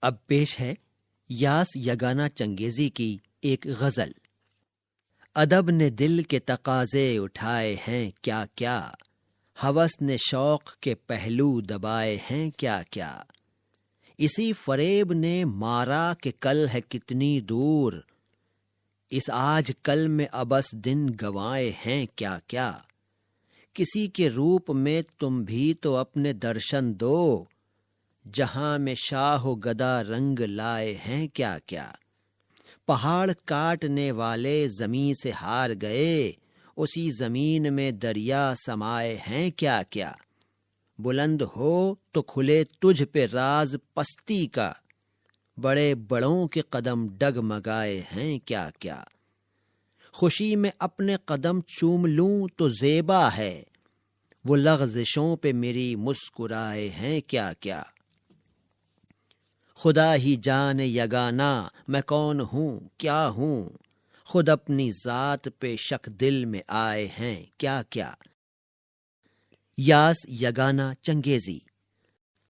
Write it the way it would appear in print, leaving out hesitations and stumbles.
اب پیش ہے یاس یگانہ چنگیزی کی ایک غزل۔ ادب نے دل کے تقاضے اٹھائے ہیں کیا کیا، ہوس نے شوق کے پہلو دبائے ہیں کیا کیا، اسی فریب نے مارا کہ کل ہے کتنی دور، اس آج کل میں ابس دن گوائے ہیں کیا کیا، کسی کے روپ میں تم بھی تو اپنے درشن دو، جہاں میں شاہ و گدا رنگ لائے ہیں کیا کیا، پہاڑ کاٹنے والے زمین سے ہار گئے، اسی زمین میں دریا سمائے ہیں کیا کیا، بلند ہو تو کھلے تجھ پہ راز پستی کا، بڑے بڑوں کے قدم ڈگمگائے ہیں کیا کیا، خوشی میں اپنے قدم چوم لوں تو زیبا ہے، وہ لغزشوں پہ میری مسکرائے ہیں کیا کیا، خدا ہی جان یگانہ میں کون ہوں کیا ہوں، خود اپنی ذات پہ شک دل میں آئے ہیں کیا کیا۔ یاس یگانہ چنگیزی۔